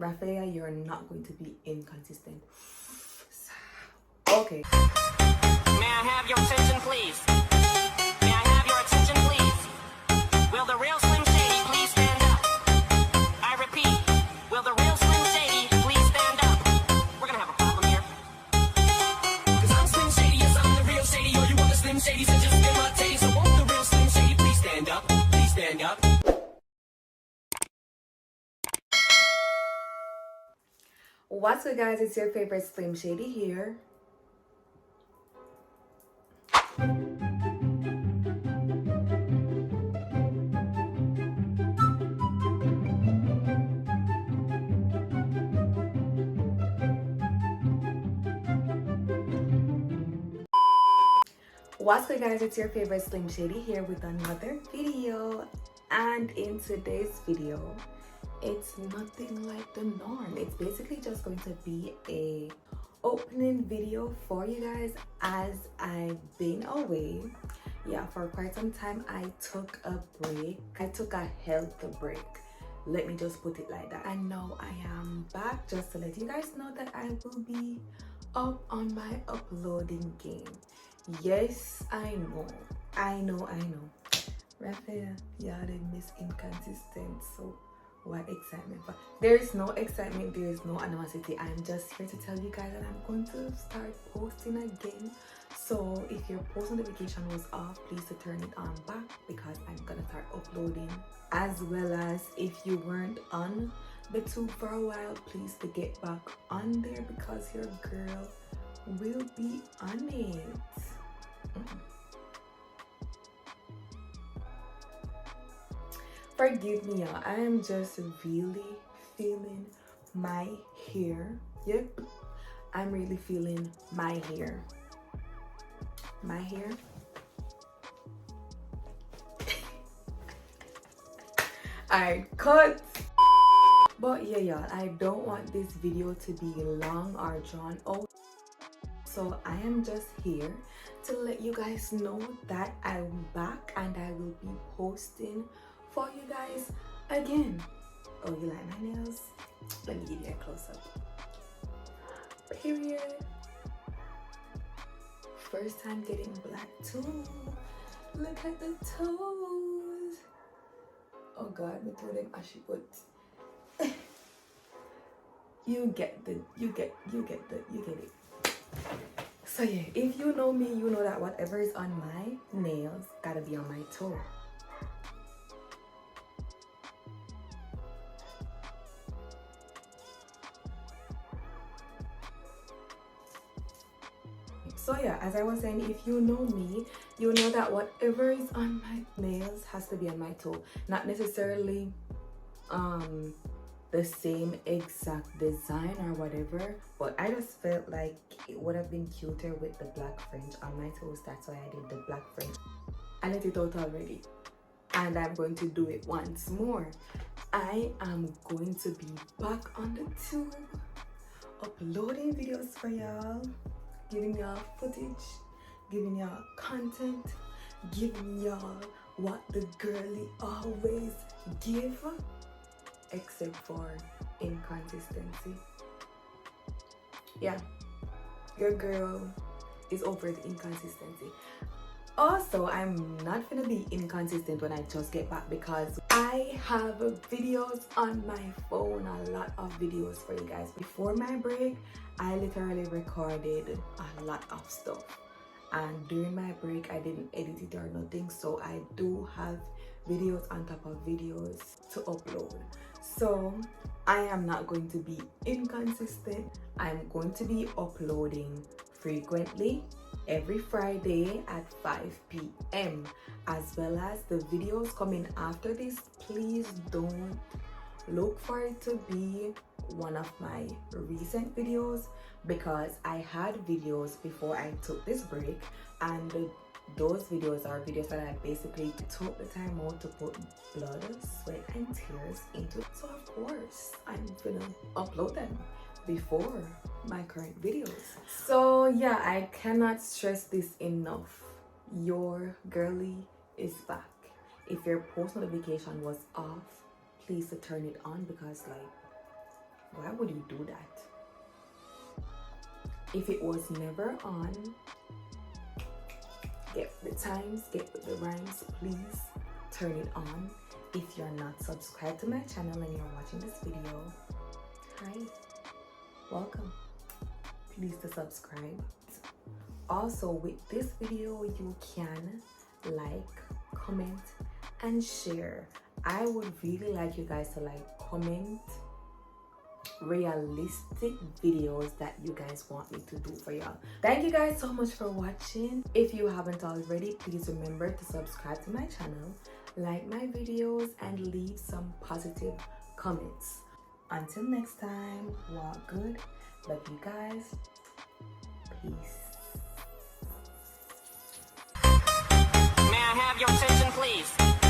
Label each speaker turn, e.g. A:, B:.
A: Rafaya, you're not going to be inconsistent. Okay.
B: May I have your attention, please? May I have your attention, please? Will the real Slim Shady please stand up? I repeat, will the real Slim Shady please stand up? We're gonna have a problem here. Cause I'm Slim Shady, yes, I'm the real Shady. Or you want the Slim Shady, so just imitate. So won't the real Slim Shady please stand up? Please stand up.
A: What's good, guys? It's your favorite Slim Shady here. What's good, guys? It's your favorite Slim Shady here with another video, and in today's video it's nothing like the norm. It's basically just going to be a opening video for you guys as I've been away. Yeah, for quite some time I took a break. I took a health break, let me just put it like that. And now I am back just to let you guys know that I will be up on my uploading game. Yes, I know. Rafaya, yeah, they miss inconsistent, so what excitement? But there is no excitement, there is no animosity. I'm just here to tell you guys that I'm going to start posting again. So if your post notification was off, please to turn it on back, because I'm gonna start uploading. As well as if you weren't on the tube for a while, please to get back on there, because your girl will be on it. Forgive me, y'all. I am just really feeling my hair. Yep, I'm really feeling my hair. My hair. Alright, cut. But yeah, y'all, I don't want this video to be long or drawn out. So I am just here to let you guys know that I'm back and I will be posting for you guys again. Oh, you like my nails? Let me give you a close-up. Period. First time getting black too. Look at the toes. Oh God, me throw them ashy, but you get it. So yeah, if you know me, you know that whatever is on my nails gotta be on my toe. So yeah, as I was saying, if you know me, you know that whatever is on my nails has to be on my toe. Not necessarily the same exact design or whatever, but I just felt like it would have been cuter with the black fringe on my toes. That's why I did the black fringe. I let it out already, and I'm going to do it once more. I am going to be back on the tube, uploading videos for y'all, giving y'all footage, giving y'all content, giving y'all what the girly always give, except for inconsistency. Yeah, your girl is over the inconsistency. Also, I'm not gonna be inconsistent when I just get back, because I have videos on my phone, a lot of videos for you guys. Before my break, I literally recorded a lot of stuff, and during my break I didn't edit it or nothing, so I do have videos on top of videos to upload. So I am not going to be inconsistent. I'm going to be uploading frequently every Friday at 5 p.m. as well as the videos coming after this. Please don't look for it to be one of my recent videos, because I had videos before I took this break, and those videos are videos that I basically took the time out to put blood, sweat and tears into. So of course I'm gonna upload them before my current videos. So yeah, I cannot stress this enough. Your girly is back. If your post notification was off, please to turn it on, because like Why would you do that? If it was never on, get with the times, get with the rhymes, please turn it on. If you're not subscribed to my channel and you're watching this video, hi, welcome. Please to subscribe. Also, with this video, you can like, comment, and share. I would really like you guys to like, comment realistic videos that you guys want me to do for y'all. Thank you guys so much for watching. If you haven't already, please remember to subscribe to my channel, like my videos, and leave some positive comments. Until next time, walk good. Love you guys. Peace.
B: May I have your attention, please?